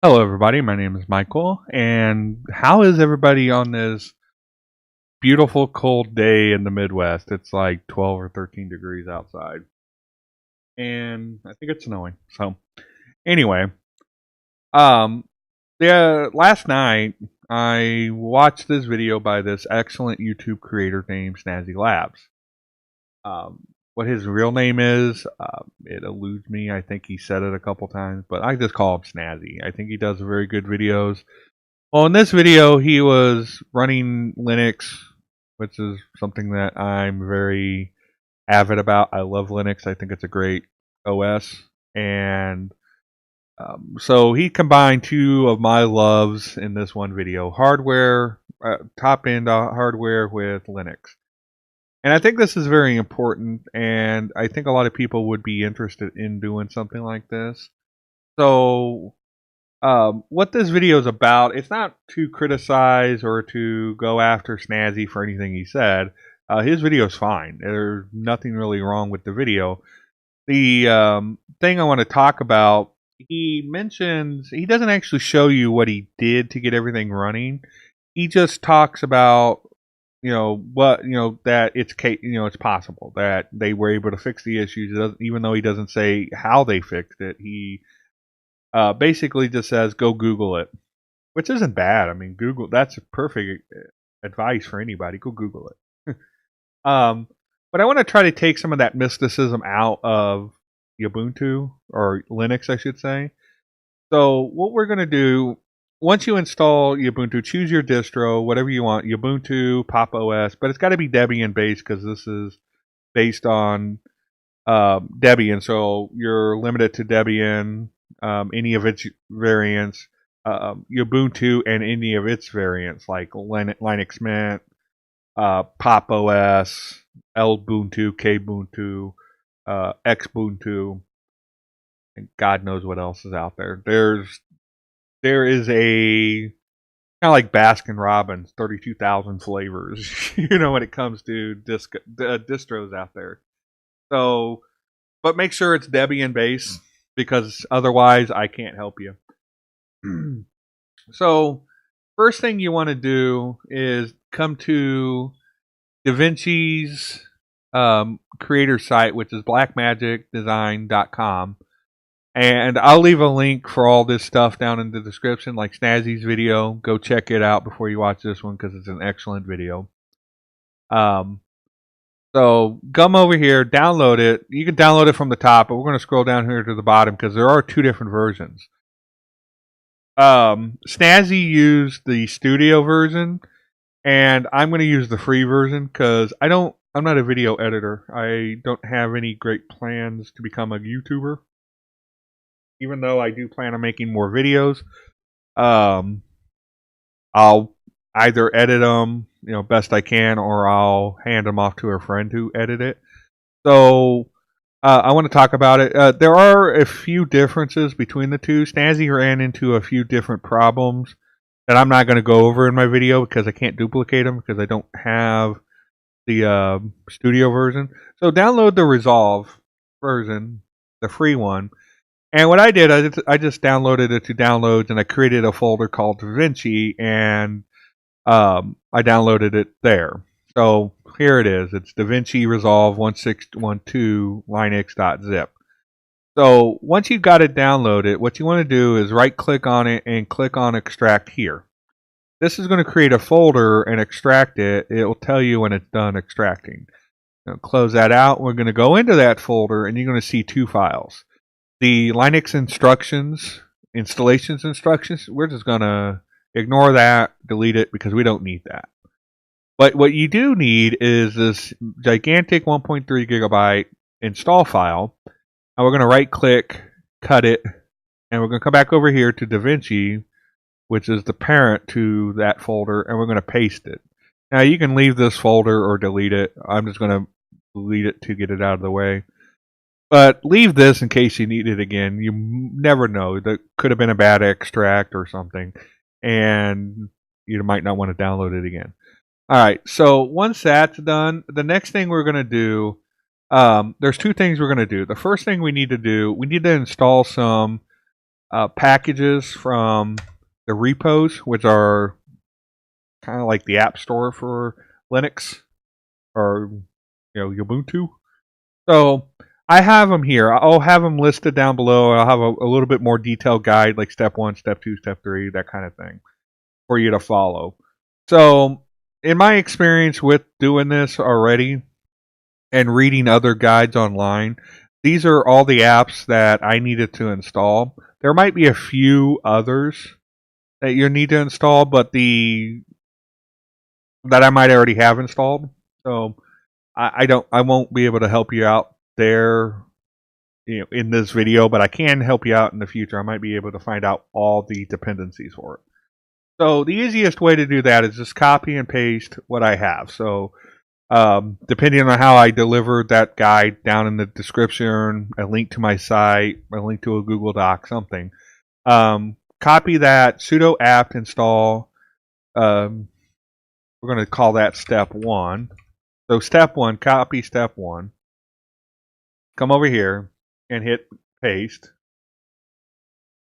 Hello, everybody. My name is Michael, and how is everybody on this beautiful cold day in the Midwest? It's like 12 or 13 degrees outside, and I think it's snowing. So, anyway, um, last night I watched this video by this excellent YouTube creator named Snazzy Labs. What his real name is, it eludes me. I think he said it a couple times, but I just call him Snazzy. I think he does very good videos. Well, in this video, he was running Linux, which is something that I'm very avid about. I love Linux. I think it's a great OS. And so he combined two of my loves in this one video, hardware, top end hardware with Linux. And I think this is very important, and I think a lot of people would be interested in doing something like this. So what this video is about, it's not to criticize or to go after Snazzy for anything he said. His video is fine. There's nothing really wrong with the video. The thing I want to talk about, he mentions, he doesn't actually show you what he did to get everything running. He just talks about, that it's possible that they were able to fix the issues, even though he doesn't say how they fixed it. He basically just says go Google it, which isn't bad. I mean, Google, that's perfect advice for anybody. Go Google it. But I want to try to take some of that mysticism out of Ubuntu, or Linux, I should say. So what we're going to do, once you install Ubuntu, choose your distro, whatever you want, Ubuntu, Pop OS, but it's got to be Debian based because this is based on Debian. So you're limited to Debian, any of its variants, Ubuntu, and any of its variants like Linux Mint, Pop OS, Lbuntu, Kubuntu, Xbuntu, and God knows what else is out there. There is a kind of like Baskin Robbins, 32,000 flavors, when it comes to distros out there. So, but make sure it's Debian based because otherwise I can't help you. So, first thing you want to do is come to Davinci's creator site, which is blackmagicdesign.com. And I'll leave a link for all this stuff down in the description, like Snazzy's video. Go check it out before you watch this one because it's an excellent video. So come over here, download it. You can download it from the top, but we're going to scroll down here to the bottom because there are two different versions. Snazzy used the studio version, and I'm going to use the free version because I'm not a video editor. I don't have any great plans to become a YouTuber, even though I do plan on making more videos. I'll either edit them, best I can, or I'll hand them off to a friend to edit it. So I want to talk about it. There are a few differences between the two. Snazzy ran into a few different problems that I'm not going to go over in my video because I can't duplicate them because I don't have the studio version. So download the Resolve version, the free one. And what I did, I just downloaded it to downloads, and I created a folder called Davinci, and I downloaded it there. So here it is. It's Davinci Resolve 1612 Linux.zip. So once you've got it downloaded, what you want to do is right click on it and click on extract here. This is going to create a folder and extract it. It will tell you when it's done extracting. Now close that out. We're going to go into that folder, and you're going to see two files. The Linux instructions, installations instructions, we're just going to ignore that, delete it, because we don't need that. But what you do need is this gigantic 1.3 gigabyte install file. And we're going to right click, cut it, and we're going to come back over here to Davinci, which is the parent to that folder, and we're going to paste it. Now you can leave this folder or delete it. I'm just going to delete it to get it out of the way. But leave this in case you need it again. You never know. That could have been a bad extract or something, and you might not want to download it again. All right, so once that's done, the next thing we're going to do, there's two things we're going to do. The first thing we need to do, we need to install some packages from the repos, which are kind of like the app store for Linux or Ubuntu. So I have them here. I'll have them listed down below. I'll have a little bit more detailed guide, like step 1, step 2, step 3, that kind of thing, for you to follow. So in my experience with doing this already and reading other guides online, these are all the apps that I needed to install. There might be a few others that you need to install, but that I might already have installed. So I won't be able to help you out there, in this video, but I can help you out in the future. I might be able to find out all the dependencies for it. So the easiest way to do that is just copy and paste what I have. So depending on how I delivered that guide, down in the description, a link to my site, a link to a Google Doc, something. Copy that sudo apt install. We're going to call that step 1. So step 1, copy step 1. Come over here and hit paste.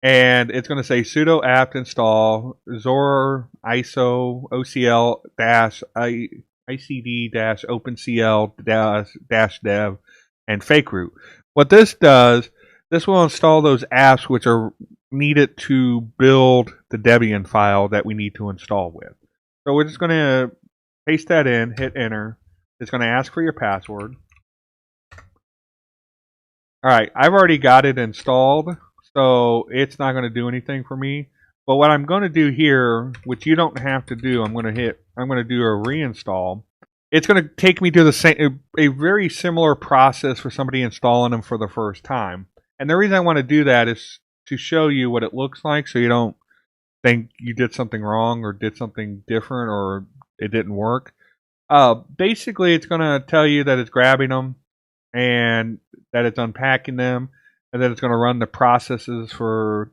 And it's going to say sudo apt install xorriso ocl-icd-opencl-dev and fakeroot. What this does, this will install those apps which are needed to build the Debian file that we need to install with. So we're just going to paste that in, hit enter. It's going to ask for your password. Alright, I've already got it installed, so it's not going to do anything for me. But what I'm going to do here, which you don't have to do, I'm going to do a reinstall. It's going to take me to a very similar process for somebody installing them for the first time. And the reason I want to do that is to show you what it looks like, so you don't think you did something wrong or did something different or it didn't work. Basically, it's going to tell you that it's grabbing them and that it's unpacking them, and then it's going to run the processes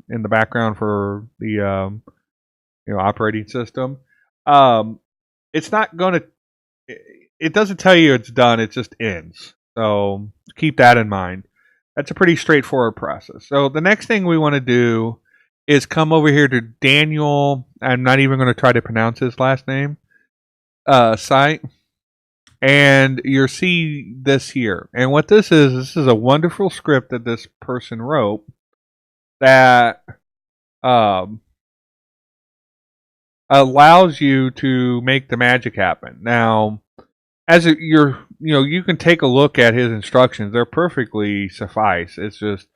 in the background for the operating system. It's not going to. It doesn't tell you it's done. It just ends. So keep that in mind. That's a pretty straightforward process. So the next thing we want to do is come over here to Daniel. I'm not even going to try to pronounce his last name. Site. And you'll see this here. And what this is a wonderful script that this person wrote that allows you to make the magic happen. Now, you can take a look at his instructions. They're perfectly suffice. It's just,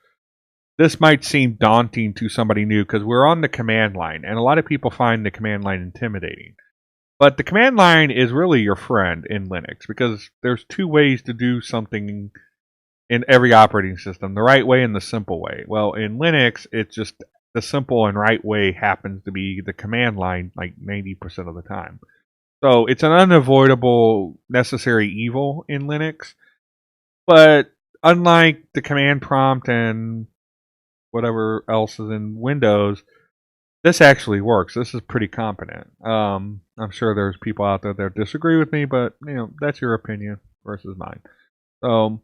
this might seem daunting to somebody new because we're on the command line, and a lot of people find the command line intimidating. But the command line is really your friend in Linux, because there's two ways to do something in every operating system, the right way and the simple way. Well, in Linux, it's just the simple and right way happens to be the command line like 90% of the time. So it's an unavoidable necessary evil in Linux. But unlike the command prompt and whatever else is in Windows, this actually works. This is pretty competent. I'm sure there's people out there that disagree with me, but that's your opinion versus mine. So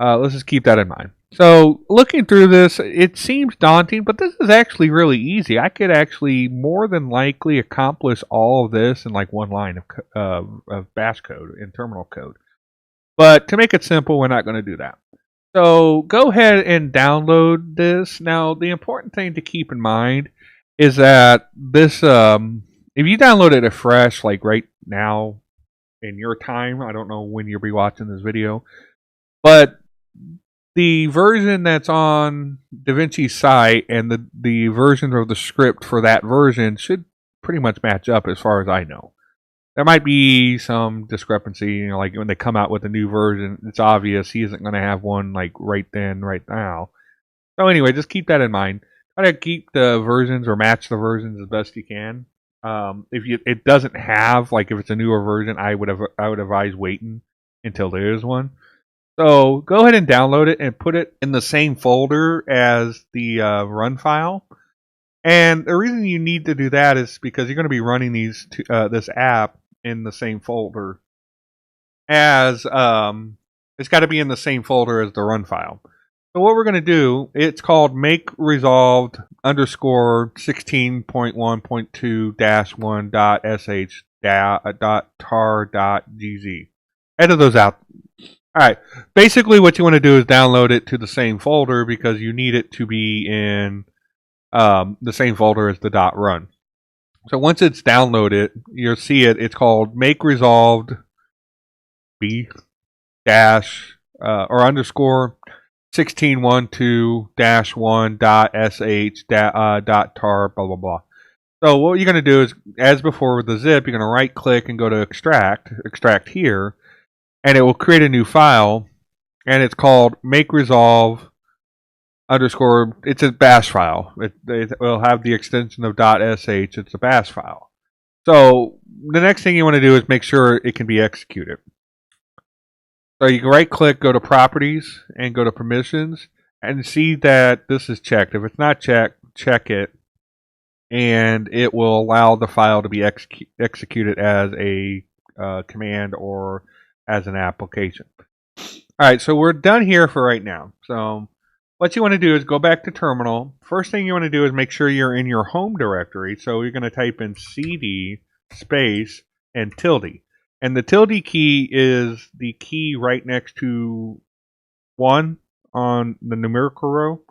let's just keep that in mind. So looking through this, it seems daunting, but this is actually really easy. I could actually more than likely accomplish all of this in like one line of bash code, in terminal code. But to make it simple, we're not going to do that. So go ahead and download this. Now, the important thing to keep in mind is that this, if you download it afresh, like right now in your time, I don't know when you'll be watching this video, but the version that's on Davinci's site and the version of the script for that version should pretty much match up as far as I know. There might be some discrepancy, like when they come out with a new version, it's obvious he isn't going to have one like right then, right now. So anyway, just keep that in mind. Try to keep the versions or match the versions as best you can. It doesn't have, like if it's a newer version, I would advise waiting until there is one. So go ahead and download it and put it in the same folder as the run file. And the reason you need to do that is because you're going to be running this app in the same folder as it's got to be in the same folder as the run file. So what we're going to do, it's called makeResolved_1.2-1.sh.tar.gz. Edit those out. All right. Basically, what you want to do is download it to the same folder because you need it to be in the same folder as the .run. So once it's downloaded, you'll see it. It's called makeResolved b dash or underscore 1612-1.sh.tar blah blah blah. So what you're going to do is, as before with the zip, you're going to right click and go to extract here, and it will create a new file, and it's called makeResolve underscore. It's a bash file. It will have the extension of .sh. It's a bash file. So the next thing you want to do is make sure it can be executed. So you can right click, go to properties, and go to permissions, and see that this is checked. If it's not checked, check it, and it will allow the file to be executed as a command or as an application. Alright, so we're done here for right now. So what you want to do is go back to terminal. First thing you want to do is make sure you're in your home directory. So you're going to type in cd space and tilde. And the tilde key is the key right next to 1 on the numerical row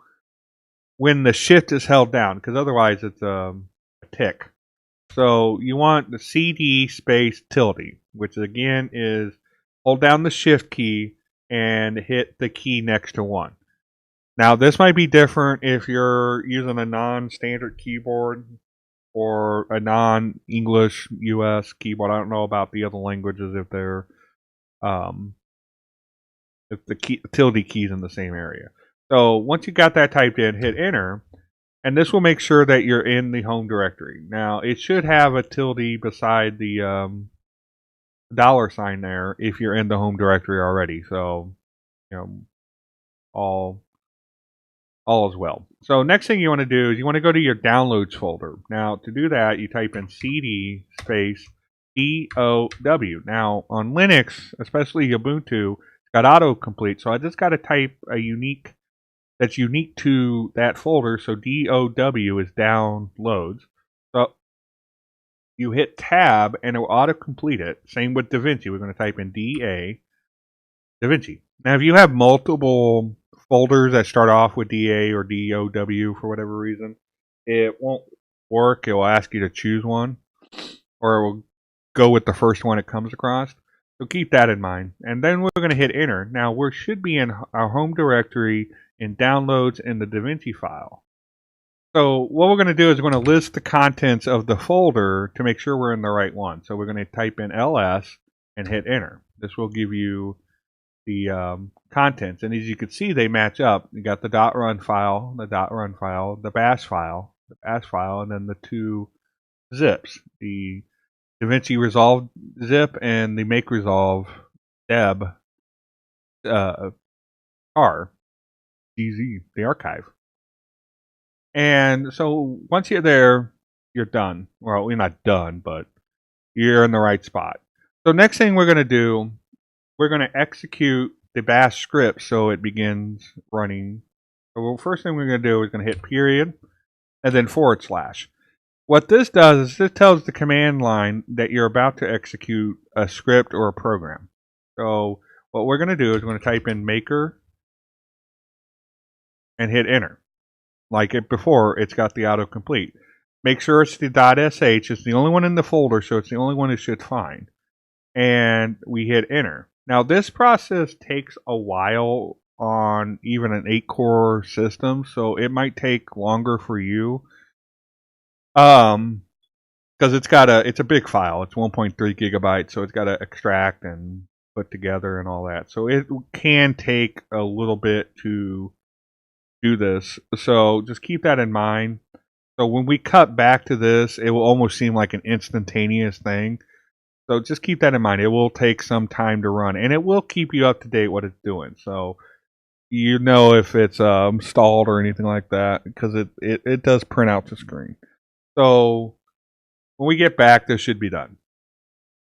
when the shift is held down, because otherwise it's a tick. So you want the cd space tilde, which again is hold down the shift key and hit the key next to 1. Now this might be different if you're using a non-standard keyboard or a non-English US keyboard. I don't know about the other languages if they're if the tilde key's in the same area. So once you got that typed in, hit enter, and this will make sure that you're in the home directory. Now it should have a tilde beside the $sign there if you're in the home directory already. So you know all is well. So next thing you want to do is you want to go to your downloads folder. Now to do that, you type in cd space DOW. Now on Linux, especially Ubuntu, it's got autocomplete. So I just got to type a unique that's unique to that folder. So DOW is downloads. So you hit tab and it will autocomplete it. Same with Davinci. We're going to type in Davinci. Now if you have multiple folders that start off with DA or DOW for whatever reason, it won't work. It will ask you to choose one, or it will go with the first one it comes across. So keep that in mind. And then we're going to hit enter. Now we should be in our home directory in downloads in the Davinci file. So what we're going to do is we're going to list the contents of the folder to make sure we're in the right one. So we're going to type in ls and hit enter. This will give you the contents, and as you can see, they match up. You got the .run file, the bash file, and then the two zips, the Davinci Resolve zip and the makeResolveDeb tar DZ, the archive. And so once you're there, you're done. Well, you're not done, but you're in the right spot. So next thing we're going to do, we're going to execute the bash script so it begins running. So the first thing we're going to do is going to hit period and then /. What this does is this tells the command line that you're about to execute a script or a program. So what we're going to do is we're going to type in maker and hit enter. Like it before, it's got the autocomplete. Make sure it's the .sh. It's the only one in the folder, so it's the only one it should find. And we hit enter. Now this process takes a while on even an 8-core system, so it might take longer for you. Because it's a big file. It's 1.3 gigabytes, so it's got to extract and put together and all that. So it can take a little bit to do this. So just keep that in mind. So when we cut back to this, it will almost seem like an instantaneous thing. So just keep that in mind. It will take some time to run, and it will keep you up to date what it's doing. So you know if it's stalled or anything like that, because it does print out the screen. So when we get back, this should be done.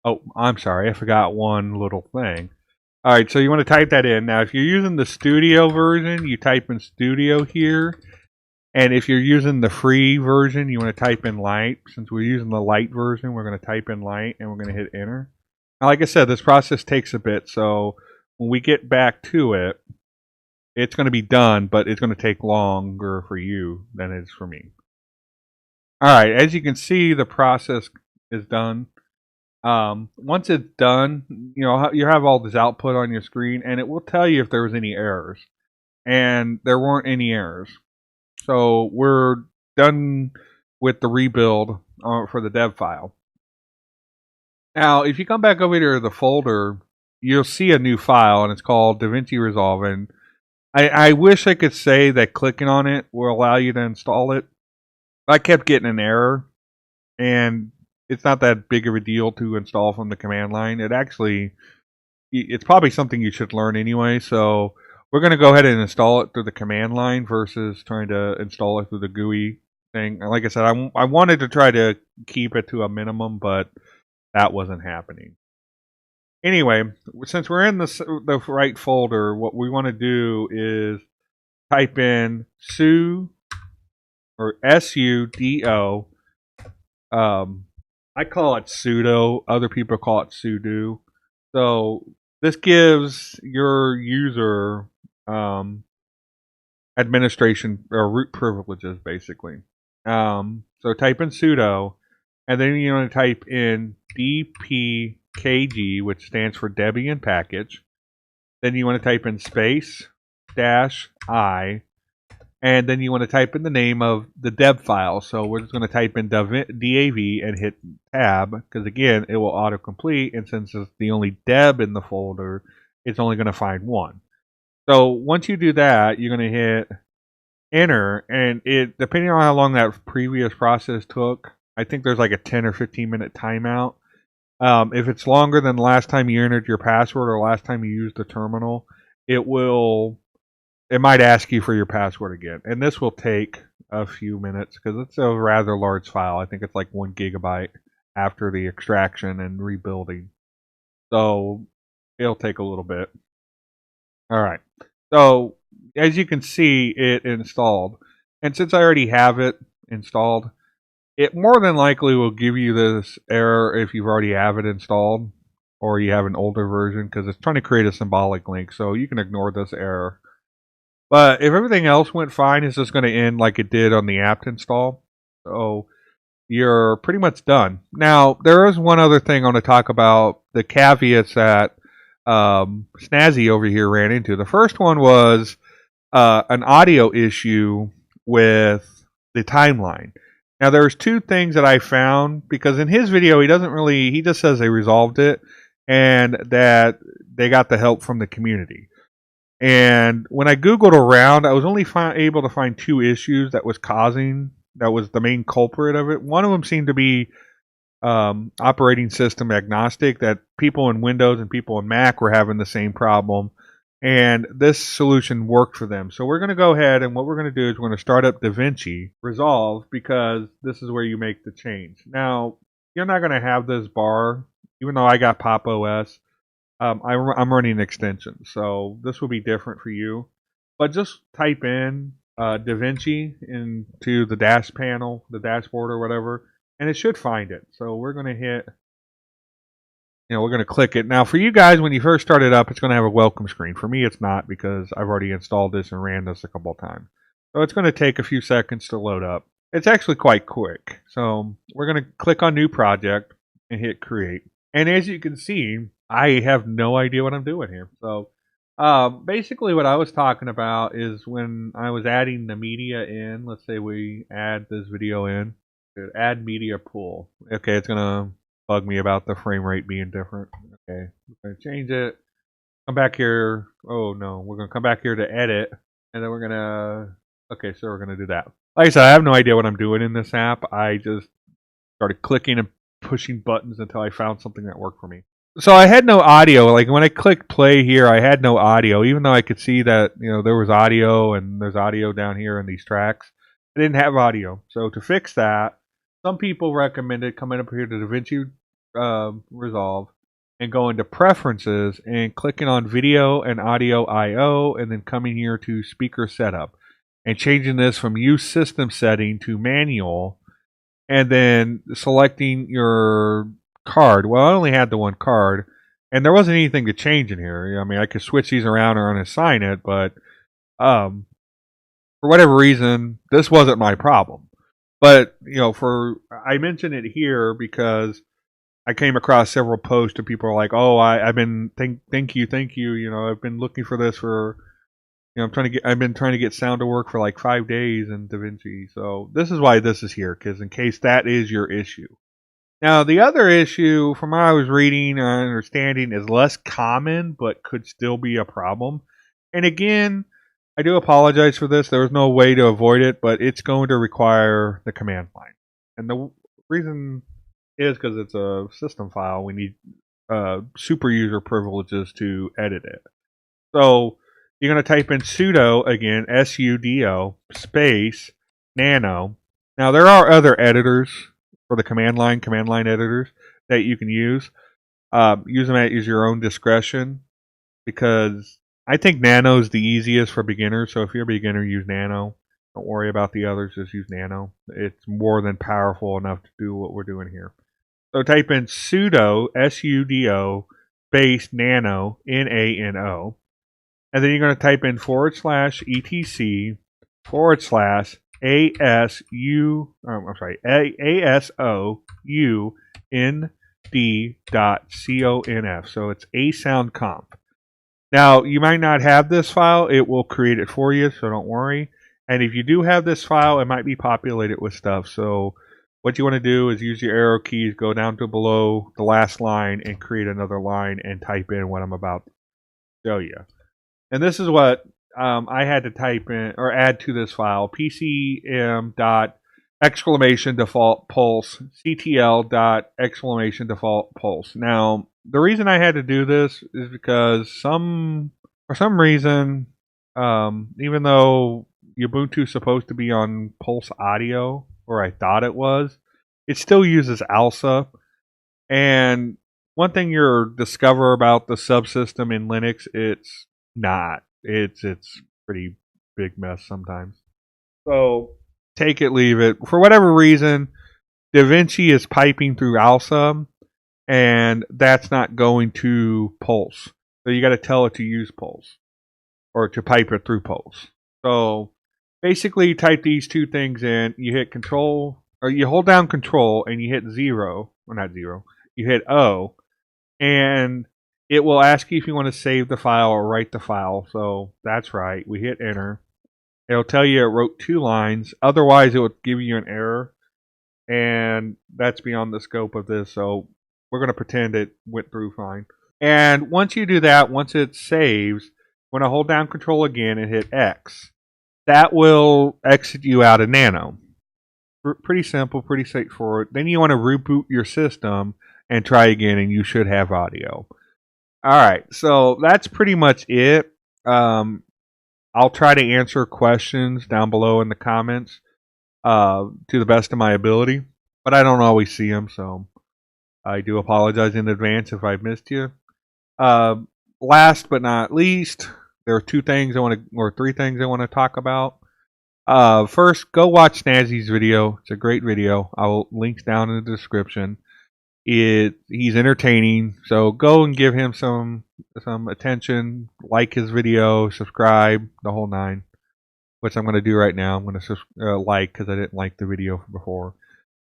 Oh, I'm sorry. I forgot one little thing. All right, so you want to type that in. Now, if you're using the studio version, you type in studio here. And if you're using the free version, you want to type in lite. Since we're using the lite version, we're going to type in lite and we're going to hit enter. Now, like I said, this process takes a bit. So when we get back to it, it's going to be done, but it's going to take longer for you than it is for me. All right, as you can see, the process is done. Once it's done, you have all this output on your screen, and it will tell you if there was any errors. And there weren't any errors. So we're done with the rebuild for the dev file. Now, if you come back over to the folder, you'll see a new file, and it's called Davinci Resolve. And I wish I could say that clicking on it will allow you to install it. I kept getting an error, and it's not that big of a deal to install from the command line. It's probably something you should learn anyway. So we're going to go ahead and install it through the command line versus trying to install it through the GUI thing. Like I said, I wanted to try to keep it to a minimum, but that wasn't happening. Anyway, since we're in the right folder, what we want to do is type in sudo or sudo. I call it sudo. Other people call it sudo. So this gives your user administration or root privileges, basically. So type in sudo, and then you want to type in dpkg, which stands for Debian package. Then you want to type in space -i, and then you want to type in the name of the deb file. So we're just going to type in dav and hit tab, because again, it will autocomplete, and since it's the only deb in the folder, it's only going to find one. So once you do that, you're going to hit enter, and it, depending on how long that previous process took, I think there's like a 10 or 15 minute timeout. If it's longer than the last time you entered your password or last time you used the terminal, it might ask you for your password again. And this will take a few minutes because it's a rather large file. I think it's like 1 gigabyte after the extraction and rebuilding. So it'll take a little bit. All right. So as you can see, it installed. And since I already have it installed, it more than likely will give you this error if you already have it installed or you have an older version, because it's trying to create a symbolic link. So you can ignore this error. But if everything else went fine, it's just going to end like it did on the apt install. So you're pretty much done. Now, there is one other thing I want to talk about, the caveats that Snazzy over here ran into. The first one was an audio issue with the timeline. Now, there's two things that I found, because in his video, he just says they resolved it and that they got the help from the community. And when I Googled around, I was only able to find two issues that was the main culprit of it. One of them seemed to be operating system agnostic, that people in Windows and people in Mac were having the same problem. And this solution worked for them. So we're going to go ahead, and what we're going to do is we're going to start up Davinci Resolve, because this is where you make the change. Now, you're not going to have this bar, even though I got Pop OS. I'm running an extension, so this will be different for you. But just type in Davinci into the dash panel, the dashboard or whatever, and it should find it. So we're going to hit, we're going to click it. Now, for you guys, when you first start it up, it's going to have a welcome screen. For me, it's not, because I've already installed this and ran this a couple of times. So it's going to take a few seconds to load up. It's actually quite quick. So we're going to click on New Project and hit Create. And as you can see, I have no idea what I'm doing here. So basically what I was talking about is when I was adding the media in, let's say we add this video in, add media pool. Okay, it's going to bug me about the frame rate being different. Okay, we're going to change it. Come back here. Oh no, we're going to come back here to edit, and then we're going to, okay, so we're going to do that. Like I said, I have no idea what I'm doing in this app. I just started clicking and pushing buttons until I found something that worked for me. So I had no audio. Like when I clicked play here, I had no audio, even though I could see that there was audio, and there's audio down here in these tracks. I didn't have audio. So to fix that, some people recommended coming up here to Davinci Resolve and going to preferences and clicking on video and audio I/O, and then coming here to speaker setup and changing this from use system setting to manual, and then selecting your card. Well, I only had the one card, and there wasn't anything to change in here. I mean, I could switch these around or unassign it, but for whatever reason, this wasn't my problem. But I mention it here because I came across several posts and people are like, "Oh, I've been thank you. I've been looking for this for I've been trying to get sound to work for like 5 days in Davinci." So this is why this is here, because in case that is your issue. Now, the other issue, from what I was reading and understanding, is less common but could still be a problem. And again, I do apologize for this. There was no way to avoid it, but it's going to require the command line. And the reason is because it's a system file. We need super user privileges to edit it. So you're going to type in sudo, again, sudo, space, nano. Now, there are other editors for the command line editors that you can use. Use them at your own discretion, because I think nano is the easiest for beginners. So if you're a beginner, use nano. Don't worry about the others, just use nano. It's more than powerful enough to do what we're doing here. So type in sudo, sudo, space, nano, nano. And then you're going to type in /etc ASOUND.conf. So it's asoundconf. Now, you might not have this file. It will create it for you, so don't worry. And if you do have this file, it might be populated with stuff. So what you want to do is use your arrow keys, go down to below the last line, and create another line and type in what I'm about to show you. And this is what I had to type in or add to this file: pcm.!default pulse ctl.!default pulse. Now, the reason I had to do this is because for some reason, even though Ubuntu is supposed to be on Pulse Audio, or I thought it was, it still uses ALSA. And one thing you'll discover about the subsystem in Linux, it's not. It's pretty big mess sometimes. So take it, leave it. For whatever reason, Davinci is piping through ALSA, and that's not going to Pulse. So you got to tell it to use Pulse, or to pipe it through Pulse. So basically, you type these two things in. You hit Control, or you hold down Control, and you hit 0, or not 0. You hit O, and it will ask you if you want to save the file or write the file. So that's right. We hit Enter. It'll tell you it wrote 2 lines. Otherwise, it would give you an error. And that's beyond the scope of this. So we're going to pretend it went through fine. And once you do that, once it saves, you want to hold down Control again and hit X. That will exit you out of Nano. Pretty simple, pretty straightforward. Then you want to reboot your system and try again, and you should have audio. Alright, so that's pretty much it. I'll try to answer questions down below in the comments to the best of my ability, but I don't always see them, so I do apologize in advance if I've missed you. Last but not least, there are 3 things I want to talk about. First, go watch Snazzy's video. It's a great video. I'll link down in the description. He's entertaining, so go and give him some attention. Like his video, subscribe, the whole 9. Which I'm going to do right now. I'm going to like, because I didn't like the video before.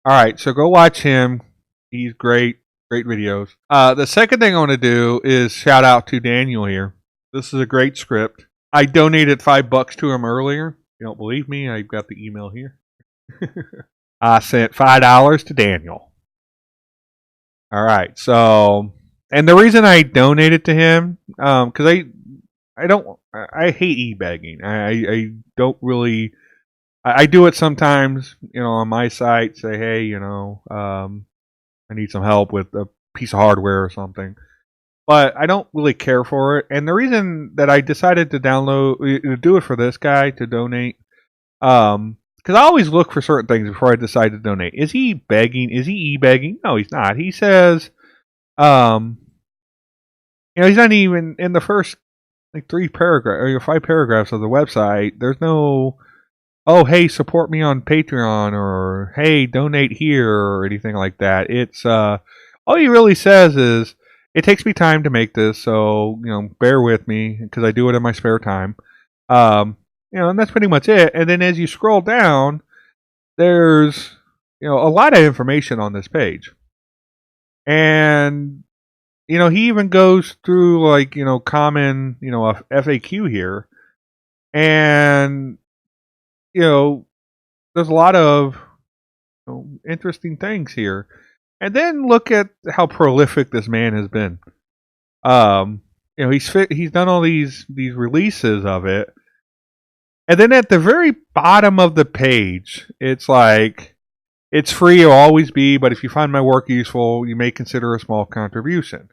All right, so go watch him. He's great videos. The second thing I want to do is shout out to Daniel here. This is a great script. I donated $5 to him earlier. If you don't believe me, I've got the email here. I sent $5 to Daniel. All right, so, and the reason I donated to him, because I hate e-bagging. I don't really, I do it sometimes, on my site, say, hey, I need some help with a piece of hardware or something. But I don't really care for it. And the reason that I decided to do it for this guy, to donate, because I always look for certain things before I decide to donate. Is he begging? Is he e-begging? No, he's not. He says, he's not even in the first like 3 paragraphs or 5 paragraphs of the website. There's no, oh, hey, support me on Patreon, or hey, donate here, or anything like that. It's all he really says is, it takes me time to make this, so bear with me because I do it in my spare time. And that's pretty much it. And then as you scroll down, there's a lot of information on this page, and he even goes through like common a FAQ here, and there's a lot of interesting things here. And then look at how prolific this man has been. He's done all these releases of it, and then at the very bottom of the page, it's like, it's free, it'll always be, but if you find my work useful, you may consider a small contribution.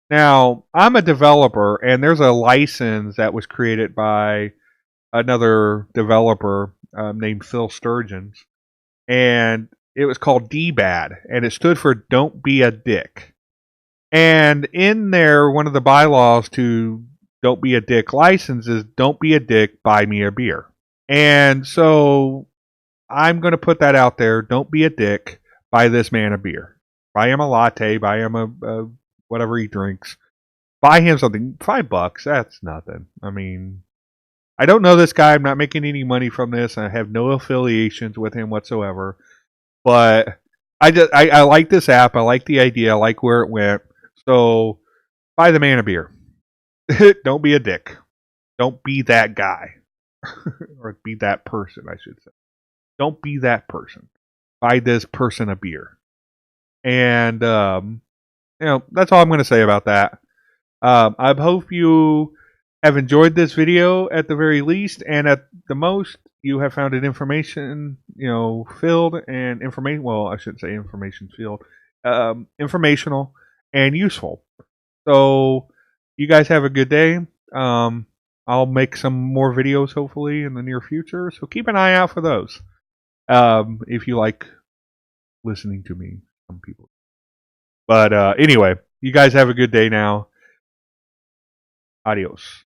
Now, I'm a developer, and there's a license that was created by another developer named Phil Sturgeons, and it was called DBAD, and it stood for Don't Be a Dick. And in there, one of the bylaws to Don't Be a Dick license is, don't be a dick, buy me a beer. And so I'm going to put that out there. Don't be a dick, buy this man a beer. Buy him a latte, buy him a whatever he drinks. Buy him something. $5, that's nothing. I mean, I don't know this guy. I'm not making any money from this. I have no affiliations with him whatsoever. But I like this app. I like the idea. I like where it went. So buy the man a beer. Don't be a dick. Don't be that guy. Or be that person, I should say. Don't be that person. Buy this person a beer. And, that's all I'm going to say about that. I hope you have enjoyed this video at the very least, and at the most, you have found it information, filled and well, I shouldn't say information filled, informational and useful. So, you guys have a good day. I'll make some more videos hopefully in the near future, so keep an eye out for those. If you like listening to me, some people. But anyway, you guys have a good day now. Adios.